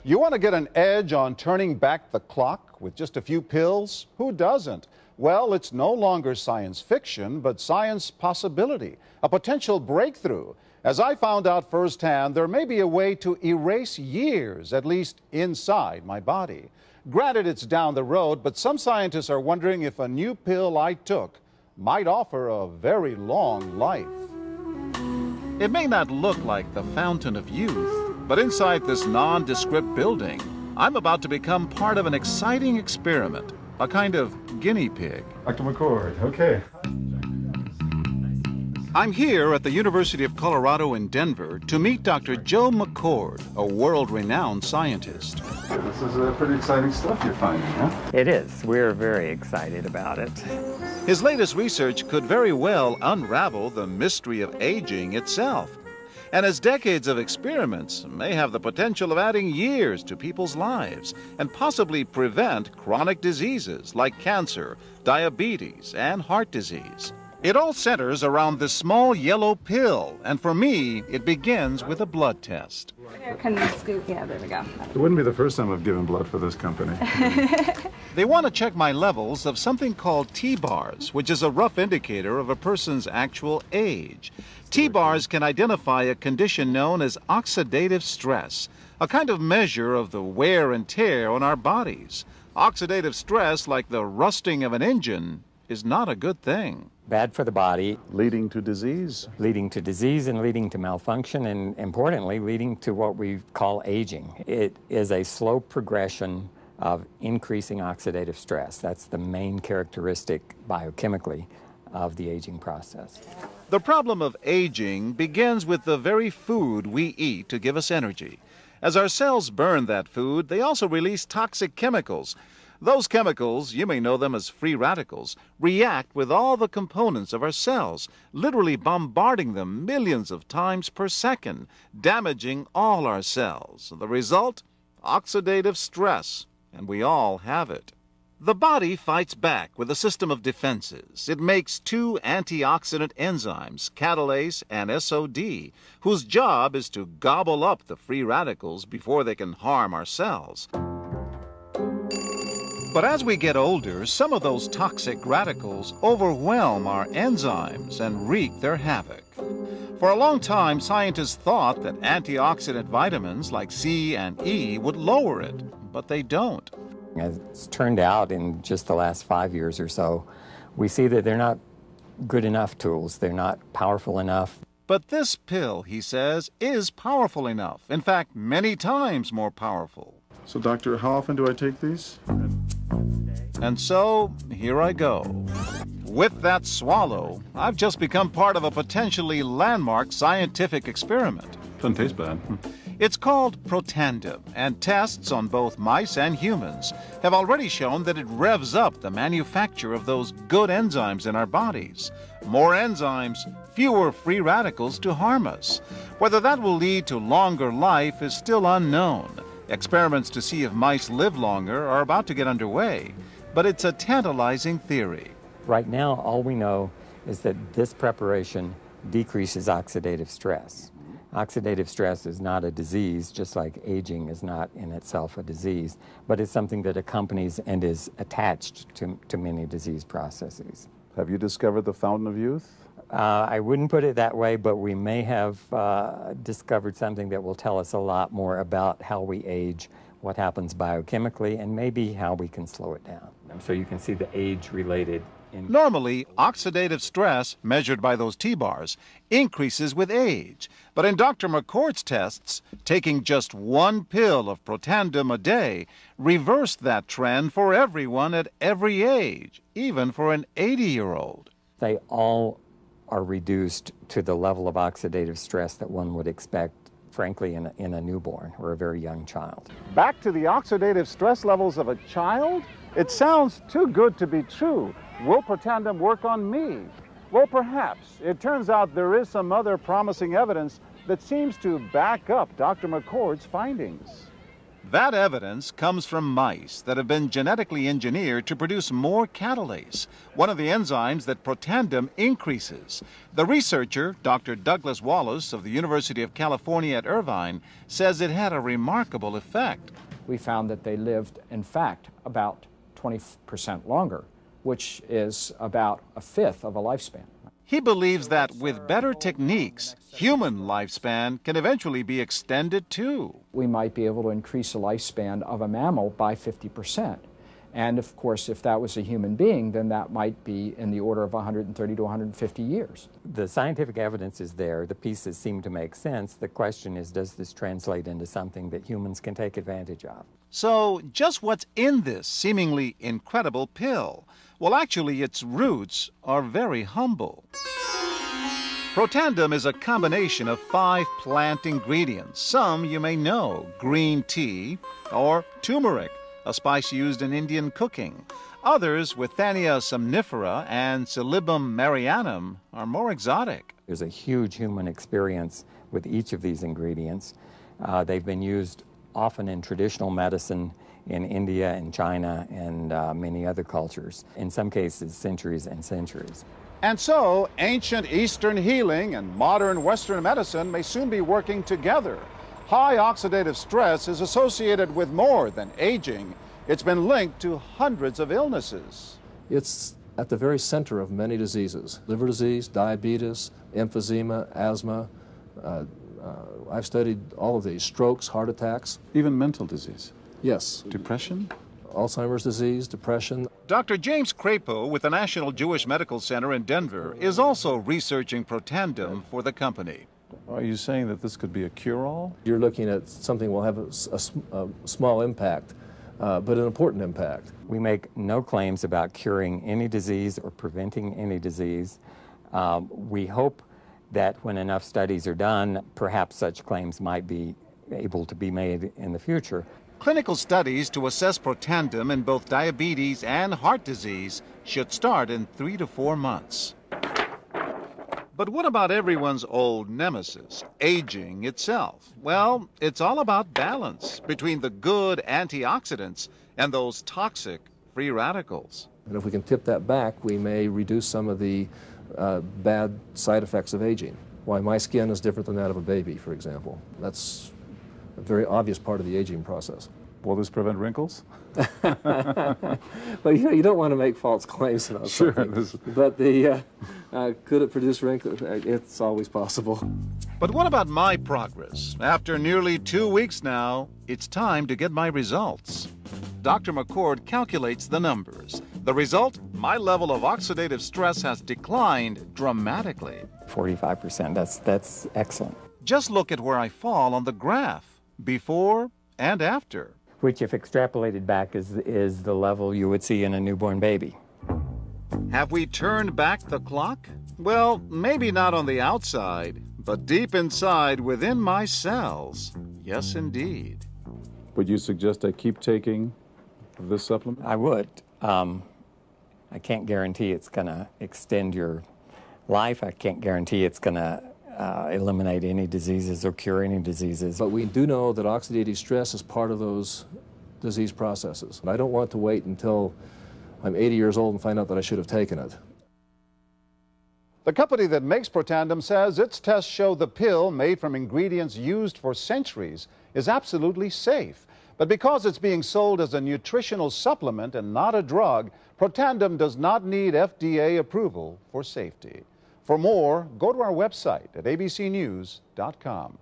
You want to get an edge on turning back the clock with just a few pills? Who doesn't? Well, it's no longer science fiction, but science possibility, a potential breakthrough. As I found out firsthand, there may be a way to erase years, at least inside my body. Granted, it's down the road, but some scientists are wondering if a new pill I took might offer a very long life. It may not look like the fountain of youth, but inside this nondescript building, I'm about to become part of an exciting experiment, a kind of guinea pig. Dr. McCord, okay. I'm here at the University of Colorado in Denver to meet Dr. Joe McCord, a world-renowned scientist. This is pretty exciting stuff you're finding, huh? It is. We're very excited about it. His latest research could very well unravel the mystery of aging itself. And his decades of experiments may have the potential of adding years to people's lives and possibly prevent chronic diseases like cancer, diabetes, and heart disease. It all centers around this small yellow pill, and for me, it begins with a blood test. Can you scoop? Yeah, there we go. It wouldn't be the first time I've given blood for this company. They want to check my levels of something called T-bars, which is a rough indicator of a person's actual age. T-bars can identify a condition known as oxidative stress, a kind of measure of the wear and tear on our bodies. Oxidative stress, like the rusting of an engine, is not a good thing. Bad for the body. Leading to disease? Leading to disease and leading to malfunction, and importantly, leading to what we call aging. It is a slow progression of increasing oxidative stress. That's the main characteristic biochemically of the aging process. The problem of aging begins with the very food we eat to give us energy. As our cells burn that food, they also release toxic chemicals. Those chemicals, you may know them as free radicals, react with all the components of our cells, literally bombarding them millions of times per second, damaging all our cells. The result? Oxidative stress, and we all have it. The body fights back with a system of defenses. It makes two antioxidant enzymes, catalase and SOD, whose job is to gobble up the free radicals before they can harm our cells. But as we get older, some of those toxic radicals overwhelm our enzymes and wreak their havoc. For a long time, scientists thought that antioxidant vitamins like C and E would lower it, but they don't. As it's turned out in just the last 5 years or so, we see that they're not good enough tools. They're not powerful enough. But this pill, he says, is powerful enough. In fact, many times more powerful. So, doctor, how often do I take these? And so, here I go. With that swallow, I've just become part of a potentially landmark scientific experiment. Doesn't taste bad. It's called Protandim, and tests on both mice and humans have already shown that it revs up the manufacture of those good enzymes in our bodies. More enzymes, fewer free radicals to harm us. Whether that will lead to longer life is still unknown. Experiments to see if mice live longer are about to get underway, but it's a tantalizing theory. Right now, all we know is that this preparation decreases oxidative stress. Oxidative stress is not a disease, just like aging is not in itself a disease, but it's something that accompanies and is attached to many disease processes. Have you discovered the fountain of youth? I wouldn't put it that way, but we may have discovered something that will tell us a lot more about how we age, what happens biochemically, and maybe how we can slow it down. So you can see the age-related. Normally, oxidative stress, measured by those T-bars, increases with age. But in Dr. McCord's tests, taking just one pill of Protandim a day reversed that trend for everyone at every age, even for an 80-year-old. They all are reduced to the level of oxidative stress that one would expect, frankly, in a newborn or a very young child. Back to the oxidative stress levels of a child? It sounds too good to be true. Will Protandim work on me? Well, perhaps. It turns out there is some other promising evidence that seems to back up Dr. McCord's findings. That evidence comes from mice that have been genetically engineered to produce more catalase, one of the enzymes that Protandim increases. The researcher, Dr. Douglas Wallace of the University of California at Irvine, says it had a remarkable effect. We found that they lived, in fact, about 20% longer, which is about a fifth of a lifespan. He believes that with better techniques, human lifespan can eventually be extended too. We might be able to increase the lifespan of a mammal by 50%. And of course, if that was a human being, then that might be in the order of 130 to 150 years. The scientific evidence is there. The pieces seem to make sense. The question is, does this translate into something that humans can take advantage of? So, just what's in this seemingly incredible pill? Well, actually, its roots are very humble. Protandim is a combination of 5 plant ingredients. Some you may know: green tea or turmeric, a spice used in Indian cooking. Others, Withania somnifera and Silybum marianum, are more exotic. There's a huge human experience with each of these ingredients. They've been used often in traditional medicine in India and China and many other cultures, in some cases centuries and centuries. And so, ancient Eastern healing and modern Western medicine may soon be working together. High oxidative stress is associated with more than aging. It's been linked to hundreds of illnesses. It's at the very center of many diseases: liver disease, diabetes, emphysema, asthma. I've studied all of these: strokes, heart attacks. Even mental disease. Yes. Depression? Alzheimer's disease, depression. Dr. James Crapo with the National Jewish Medical Center in Denver is also researching Protandim for the company. Are you saying that this could be a cure-all? You're looking at something will have a small impact, but an important impact. We make no claims about curing any disease or preventing any disease. We hope that when enough studies are done, perhaps such claims might be able to be made in the future. Clinical studies to assess Protandim in both diabetes and heart disease should start in 3 to 4 months. But what about everyone's old nemesis, aging itself? Well, it's all about balance between the good antioxidants and those toxic free radicals. And if we can tip that back, we may reduce some of the bad side effects of aging. Why my skin is different than that of a baby, for example. That's a very obvious part of the aging process. Will this prevent wrinkles? Well, you don't want to make false claims about something. But could it produce wrinkles? It's always possible. But what about my progress? After nearly 2 weeks now, it's time to get my results. Dr. McCord calculates the numbers. The result? My level of oxidative stress has declined dramatically. 45%, that's excellent. Just look at where I fall on the graph, before and after. Which, if extrapolated back, is the level you would see in a newborn baby. Have we turned back the clock? Well, maybe not on the outside, but deep inside within my cells. Yes, indeed. Would you suggest I keep taking this supplement? I would. I can't guarantee it's going to extend your life. I can't guarantee it's going to eliminate any diseases or cure any diseases. But we do know that oxidative stress is part of those disease processes. I don't want to wait until I'm 80 years old and find out that I should have taken it. The company that makes Protandim says its tests show the pill, made from ingredients used for centuries, is absolutely safe. But because it's being sold as a nutritional supplement and not a drug, Protandim does not need FDA approval for safety. For more, go to our website at abcnews.com.